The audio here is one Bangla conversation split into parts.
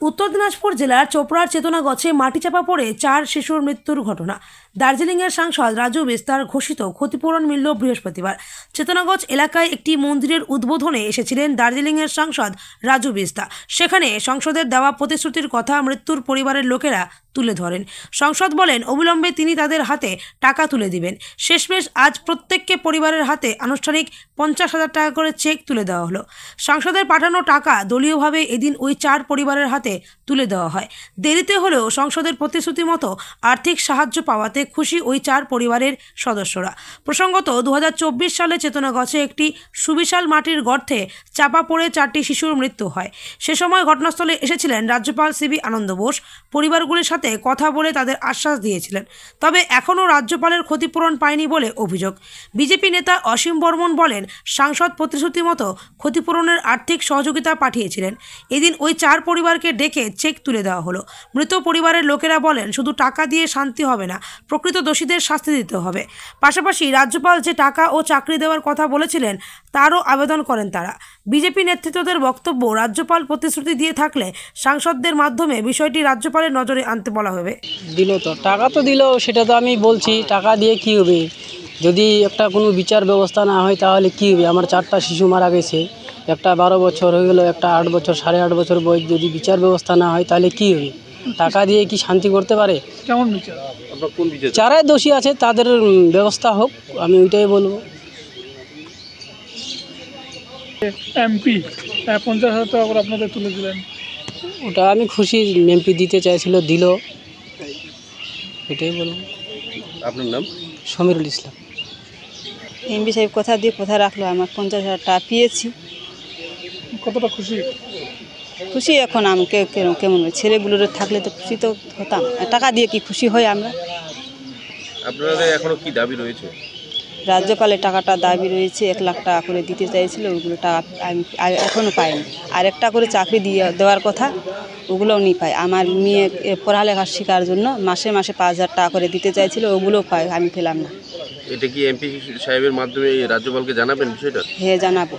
উত্তর দিনাজপুর জেলার চোপড়ার চেতনাগছে মাটি চাপা পড়ে 4 শিশুর মৃত্যুর ঘটনা। দার্জিলিংয়ের সাংসদ রাজু বিস্তার ঘোষিত ক্ষতিপূরণ মিলল বৃহস্পতিবার। চেতনাগছ এলাকায় একটি মন্দিরের উদ্বোধনে এসেছিলেন দার্জিলিংয়ের সাংসদ রাজু বিস্তার। সেখানে সংসদের দেওয়া প্রতিশ্রুতির কথা মৃত্যুর পরিবারের লোকেরা তুলে ধরেন। সংসদ বলেন অবিলম্বে তিনি তাদের হাতে টাকা তুলে দিবেন। শেষমেশ আজ প্রত্যেককে পরিবারের হাতে আনুষ্ঠানিক 50,000 টাকা করে চেক তুলে দেওয়া হলো। সংসদের পাঠানো টাকা দলীয়ভাবে এদিন ওই 4 পরিবারের হাতে তুলে দেওয়া হয়। দেরিতে হলেও সংসদের প্রতিশ্রুতি মতো আর্থিক সাহায্য পাওয়াতে খুশি ওই 4 পরিবারের সদস্যরা। প্রসঙ্গত 2024 সালে চেতনাগছে একটি সুবিশাল মাটির গর্তে চাপা পড়ে 4টি শিশুর মৃত্যু হয়। সে সময় ঘটনাস্থলে এসেছিলেন রাজ্যপাল সিবি আনন্দ বোস। পরিবারগুলির সাথে কথা বলে তাদের আশ্বাস দিয়েছিলেন। তবে এখনও রাজ্যপালের ক্ষতিপূরণ পায়নি বলে অভিযোগ। বিজেপি নেতা অসীম বর্মন বলেন, সাংসদ প্রতিশ্রুতি মতো ক্ষতিপূরণের আর্থিক সহযোগিতা পাঠিয়েছিলেন। এদিন ওই 4 পরিবারকে ডেকে চেক তুলে দেওয়া হলো। মৃত পরিবারের লোকেরা বলেন, শুধু টাকা দিয়ে শান্তি হবে না, প্রকৃত দোষীদের শাস্তি দিতে হবে। পাশাপাশি রাজ্যপাল যে টাকা ও চাকরি দেওয়ার কথা বলেছিলেন তারও আবেদন করেন তারা। বিজেপি নেতৃত্বদের বক্তব্য, রাজ্যপাল প্রতিশ্রুতি দিয়ে থাকলে সাংসদদের মাধ্যমে বিষয়টি রাজ্যপালের নজরে আনতে বলা হবে। দিল তো টাকা তো দিল, সেটা তো আমি বলছি, টাকা দিয়ে কি হবে? যদি একটা কোনো বিচার ব্যবস্থা না হয় তাহলে কি হবে? আমার 4টা শিশু মারা গেছে, একটা 12 বছর হয়ে গেল, একটা 8 বছর, 8.5 বছর বয়স। যদি বিচার ব্যবস্থা না হয় তাহলে কি হবে? টাকা দিয়ে কি শান্তি করতে পারে? কেমন বিচার? যারাই দোষী আছে তাদের ব্যবস্থা হোক, আমি ওইটাই বলবো। এমপি 50,000 টাকা করে আপনাদের তুলে দিলেন, ওটা আমি খুশি। এমপি দিতে চাইছিল, দিল, এটাই বলবো। আপনার নাম? সমীরুল ইসলাম। এমপি সাহেব কথা দিয়ে কথা রাখলো, আমার 50,000 টাকা পেয়েছি। কতটা খুশি? খুশি এখন আমি কেমন ছেলেগুলোর থাকলে তো খুশি তো হতাম। টাকা দিয়ে কি খুশি হয় আমরা? আপনাদের এখনো কি দাবি রয়েছে? রাজ্যপালের টাকাটা দাবি রয়েছে, 1 লাখ টাকা করে দিতে চাইছিল, ওগুলো টাকা আমি এখনও পাইনি। আর একটা করে চাকরি দেওয়ার কথা, ওগুলোও নি পাই। আমার মেয়ে পড়ালেখা শেখার জন্য মাসে মাসে 5,000 টাকা করে দিতে চাইছিল, ওগুলোও পাই, আমি পেলাম না। এটা কি এমপি সাহেবের মাধ্যমে রাজ্যপালকে জানাবেন বিষয়টা? হ্যাঁ, জানাবো।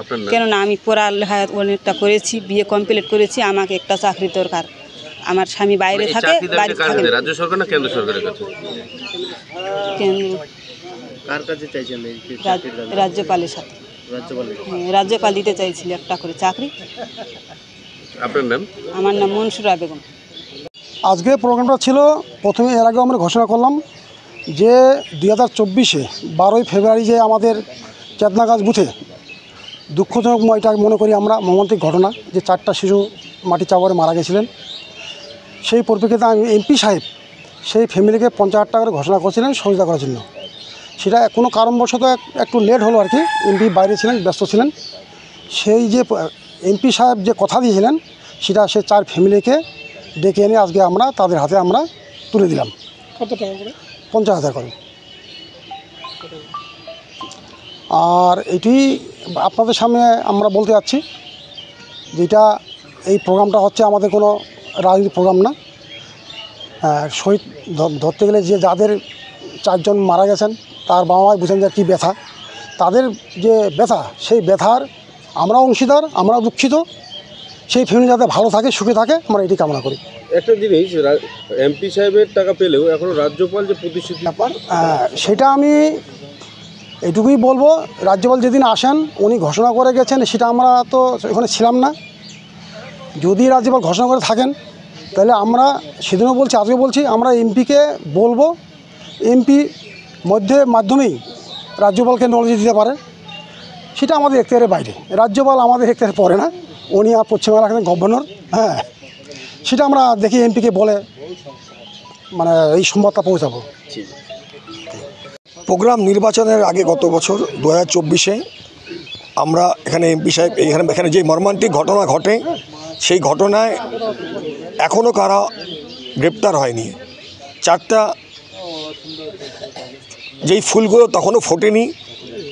আপনার নাম? কেননা আমি পড়ালেখা অনেকটা করেছি, বিয়ে কমপ্লিট করেছি, আমাকে একটা চাকরি দরকার। আমার স্বামী বাইরে থাকে, বাড়িতে থাকে। রাজ্য সরকার না কেন্দ্র সরকারের কাছে? কার কাছে চাইছেন? রাজ্যপালের সাথে। রাজ্যপাল দিতে চাইছিল একটা করে চাকরি। আপনার নাম? আমার নাম মনসুরা বেগম। আজকে প্রোগ্রামটা ছিল, প্রথমে এর আগে আমরা ঘোষণা করলাম যে 2024-এ 12ই ফেব্রুয়ারি যে আমাদের চেতনাগছ বুথে দুঃখজনক, এটা মনে করি আমরা মর্মান্তিক ঘটনা, যে 4টা শিশু মাটি চাপা মারা গেছিলেন। সেই পরিপ্রেক্ষিতে আমি এমপি সাহেব সেই ফ্যামিলিকে 50,000 টাকা করে ঘোষণা করেছিলেন সহযোগিতা করার জন্য। সেটা কোনো কারণবশত একটু লেট হলো আর কি, এমপি বাইরে ছিলেন, ব্যস্ত ছিলেন। সেই যে এমপি সাহেব যে কথা দিয়েছিলেন সেটা সে 4 ফ্যামিলিকে ডেকে এনে আজকে আমরা তাদের হাতে আমরা তুলে দিলাম। কত টাকা করে? 50,000 করে। আর এটি আপনাদের সামনে আমরা বলতে যাচ্ছি, যেটা এই প্রোগ্রামটা হচ্ছে আমাদের কোনো রাজনৈতিক প্রোগ্রাম না। শহীদ ধরতে গেলে যে যাদের 4 জন মারা গেছেন তার বাবা মায় বুঝেন যে কী ব্যথা, তাদের যে ব্যথা, সেই ব্যথার আমরা অংশীদার, আমরা দুঃখিত। সেই ফ্যামিলি যাতে ভালো থাকে, সুখে থাকে, আমরা এটি কামনা করি। একটা জিনিস, এমপি সাহেবের টাকা পেলেও এখনো রাজ্যপাল যে প্রতিশ্রুতি, সেটা আমি এটুকুই বলবো, রাজ্যপাল যেদিন আসেন উনি ঘোষণা করে গেছেন, সেটা আমরা তো এখানে ছিলাম না। যদি রাজ্যপাল ঘোষণা করে থাকেন তাহলে আমরা সেদিনও বলছি, আজকে বলছি, আমরা এমপিকে বলবো, এমপি মাধ্যমেই রাজ্যপালকে নলেজ দিতে পারে। সেটা আমাদের এখতিয়ারের বাইরে, রাজ্যপাল আমাদের এখতিয়ারে পড়ে না, উনি আর পশ্চিমবঙ্গের রাখেন গভর্নর। হ্যাঁ, সেটা আমরা দেখি এমপিকে বলে মানে এই সংবাদটা পৌঁছাবো। প্রোগ্রাম নির্বাচনের আগে গত বছর 2024-এ আমরা এখানে এমপি সাহেব এখানে যে মর্মান্তিক ঘটনা ঘটে, সেই ঘটনায় এখনও কারা গ্রেপ্তার হয়নি। 4টা যেই ফুলগুলো তখনও ফোটেনি,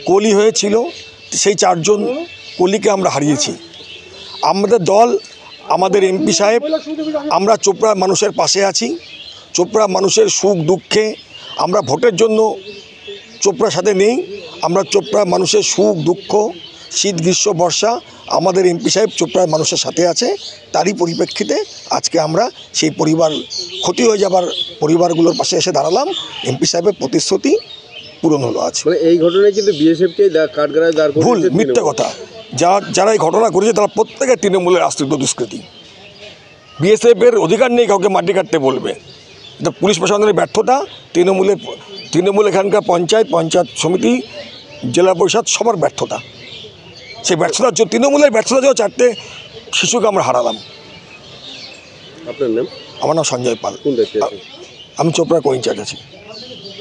কলি হয়েছিল, সেই 4 জন কলিকে আমরা হারিয়েছি। আমাদের দল, আমাদের এমপি সাহেব, আমরা চোপড়ার মানুষের পাশে আছি। চোপড়া মানুষের সুখ দুঃখে আমরা ভোটের জন্য চোপড়ার সাথে নেই, আমরা চোপড়া মানুষের সুখ দুঃখ, শীত গ্রীষ্ম বর্ষা আমাদের এমপি সাহেব চোপড়ার মানুষের সাথে আছে, তারই পরিপ্রেক্ষিতে আজকে আমরা সেই পরিবার ক্ষতি হয়ে যাবার পরিবারগুলোর পাশে এসে দাঁড়ালাম। এমপি সাহেবের প্রতিশ্রুতি পূরণ হলো আজ। মানে এই ঘটনায় কিন্তু বিএসএফকে কাঠগড়ায় দাঁড় ভুল, করিয়েছে মিথ্যে তৃণমূল। কথা। যারা এই ঘটনা করেছে তারা প্রত্যেকে তৃণমূলের আশ্রিত দুষ্কৃতী। বিএসএফের অধিকার নেই কাউকে মাটি কাটতে বলবে। এটা পুলিশ প্রশাসনের ব্যর্থতা, তৃণমূল এখানকার পঞ্চায়েত সমিতি, জেলা পরিষদ সবার ব্যর্থতা। সেই ব্যর্থতার জন্য তৃণমূলের ব্যর্থতার জন্য 4টে শিশুকে আমরা হারালাম। আপনার নাম? আমার নাম সঞ্জয় পাল, কোন দায়িত্বে আছেন? আমি চোপড়া কো ইনচার্জ আছি।